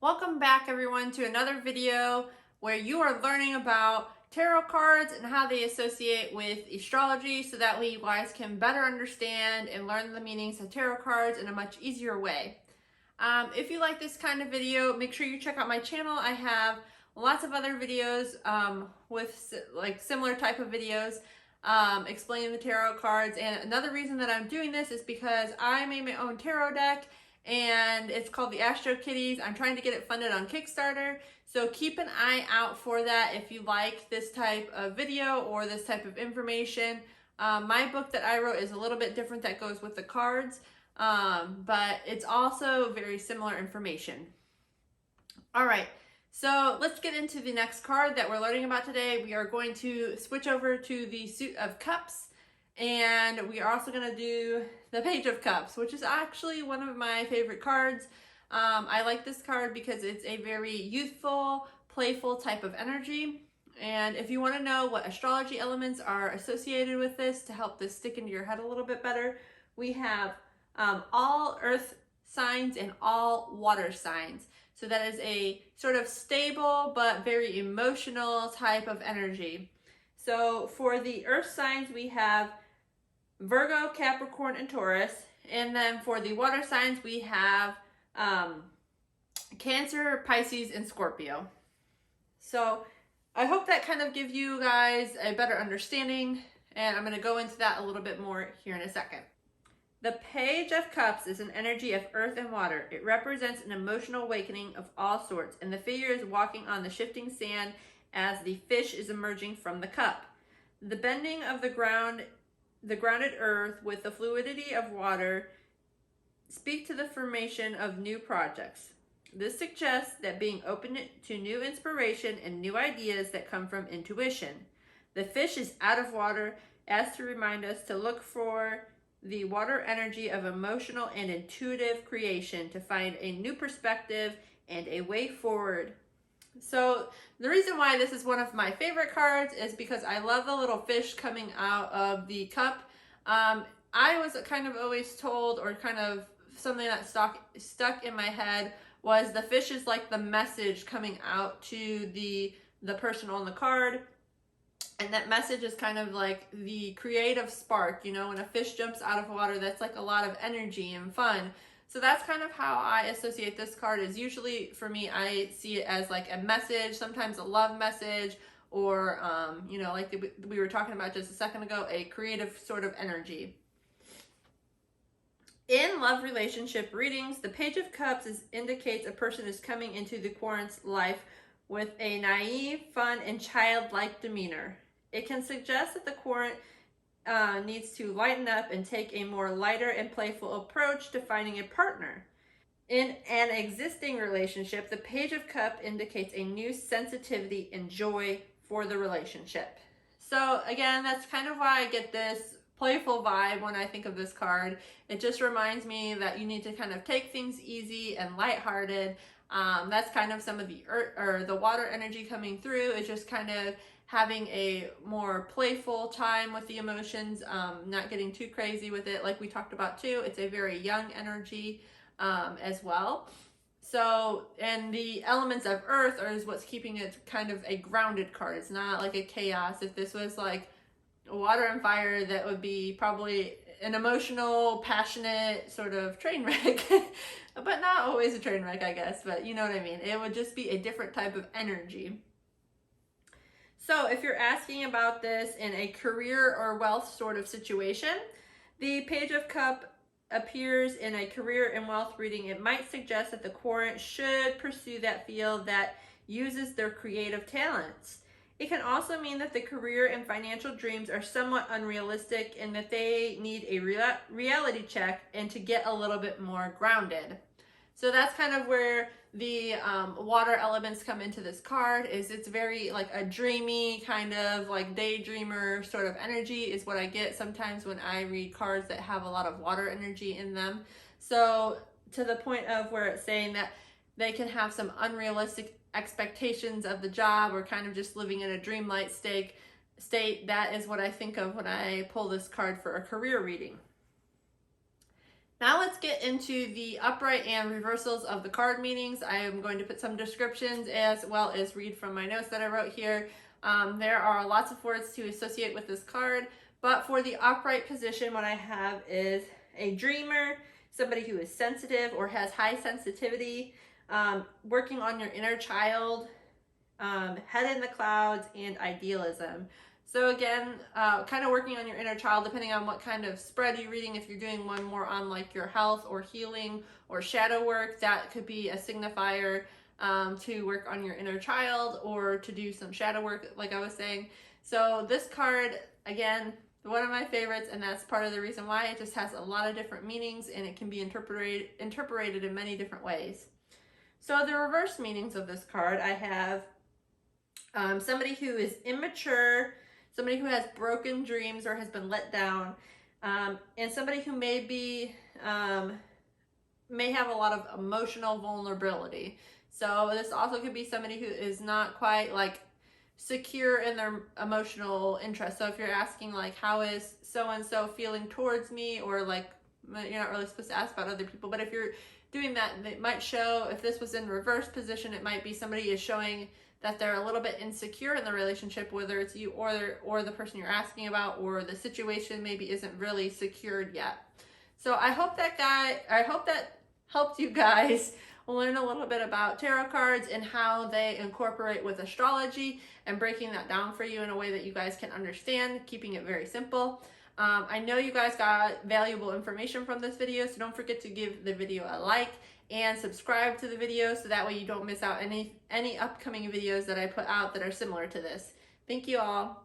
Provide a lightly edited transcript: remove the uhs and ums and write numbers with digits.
Welcome back everyone to another video where you are learning about tarot cards and how they associate with astrology so that way you guys can better understand and learn the meanings of tarot cards in a much easier way. If you like this kind of video, make sure you check out my channel. I have lots of other videos with similar type of videos explaining the tarot cards. And another reason that I'm doing this is because I made my own tarot deck and it's called the Astro Kitties. I'm trying to get it funded on Kickstarter. So keep an eye out for that if you like this type of video or this type of information. My book that I wrote is a little bit different that goes with the cards, but it's also very similar information. All right, so let's get into the next card that we're learning about today. We are going to switch over to the Suit of Cups, and we are also going to do the Page of Cups, which is actually one of my favorite cards. I like this card because it's a very youthful, playful type of energy. And if you want to know what astrology elements are associated with this to help this stick into your head a little bit better, we have all earth signs and all water signs. So that is a sort of stable but very emotional type of energy. So for the earth signs, we have Virgo, Capricorn, and Taurus. And then for the water signs, we have Cancer, Pisces, and Scorpio. So I hope that kind of gives you guys a better understanding, and I'm going to go into that a little bit more here in a second. The Page of Cups is an energy of earth and water. It represents an emotional awakening of all sorts, and the figure is walking on the shifting sand as the fish is emerging from the cup. The bending of the grounded earth with the fluidity of water speak to the formation of new projects. This suggests that being open to new inspiration and new ideas that come from intuition. The fish is out of water as to remind us to look for the water energy of emotional and intuitive creation to find a new perspective and a way forward. So the reason why this is one of my favorite cards is because I love the little fish coming out of the cup. I was kind of always told, or kind of something that stuck in my head, was the fish is like the message coming out to the person on the card. And that message is kind of like the creative spark, you know, when a fish jumps out of water, that's like a lot of energy and fun. So that's kind of how I associate this card. Is usually for me, I see it as like a message, sometimes a love message, or, you know, like we were talking about just a second ago, a creative sort of energy. In love relationship readings, the Page of Cups indicates a person is coming into the querent's life with a naive, fun, and childlike demeanor. It can suggest that the querent needs to lighten up and take a more lighter and playful approach to finding a partner. In an existing relationship, the Page of Cups indicates a new sensitivity and joy for the relationship. So again, that's kind of why I get this playful vibe when I think of this card. It just reminds me that you need to kind of take things easy and lighthearted. That's kind of some of the earth or the water energy coming through. Is just kind of having a more playful time with the emotions, not getting too crazy with it, like we talked about too. It's a very young energy as well. So, and the elements of earth is what's keeping it kind of a grounded card. It's not like a chaos. If this was like water and fire, that would be probably an emotional, passionate sort of train wreck, but not always a train wreck, I guess, but you know what I mean. It would just be a different type of energy. So if you're asking about this in a career or wealth sort of situation, the Page of Cups appears in a career and wealth reading. It might suggest that the querent should pursue that field that uses their creative talents. It can also mean that the career and financial dreams are somewhat unrealistic and that they need a reality check and to get a little bit more grounded. So that's kind of where the water elements come into this card. Is it's very like a dreamy kind of like daydreamer sort of energy is what I get sometimes when I read cards that have a lot of water energy in them. So to the point of where it's saying that they can have some unrealistic expectations of the job or kind of just living in a dreamlike state, that is what I think of when I pull this card for a career reading. Now let's get into the upright and reversals of the card meanings. I am going to put some descriptions as well as read from my notes that I wrote here. There are lots of words to associate with this card, but for the upright position, what I have is a dreamer, somebody who is sensitive or has high sensitivity, working on your inner child, head in the clouds, and idealism. So again, kind of working on your inner child, depending on what kind of spread you're reading. If you're doing one more on like your health or healing or shadow work, that could be a signifier to work on your inner child or to do some shadow work, like I was saying. So this card, again, one of my favorites, and that's part of the reason why. It just has a lot of different meanings and it can be interpreted in many different ways. So the reverse meanings of this card, I have somebody who is immature, somebody who has broken dreams or has been let down, and somebody who may have a lot of emotional vulnerability. So this also could be somebody who is not quite like secure in their emotional interest. So if you're asking like, how is so-and-so feeling towards me, or like, you're not really supposed to ask about other people, but if you're doing that, it might show, if this was in reverse position, it might be somebody is showing that they're a little bit insecure in the relationship, whether it's you or the person you're asking about, or the situation maybe isn't really secured yet. So I hope that helped you guys learn a little bit about tarot cards and how they incorporate with astrology, and breaking that down for you in a way that you guys can understand, keeping it very simple. I know you guys got valuable information from this video, so don't forget to give the video a like and subscribe to the video so that way you don't miss out any upcoming videos that I put out that are similar to this. Thank you all.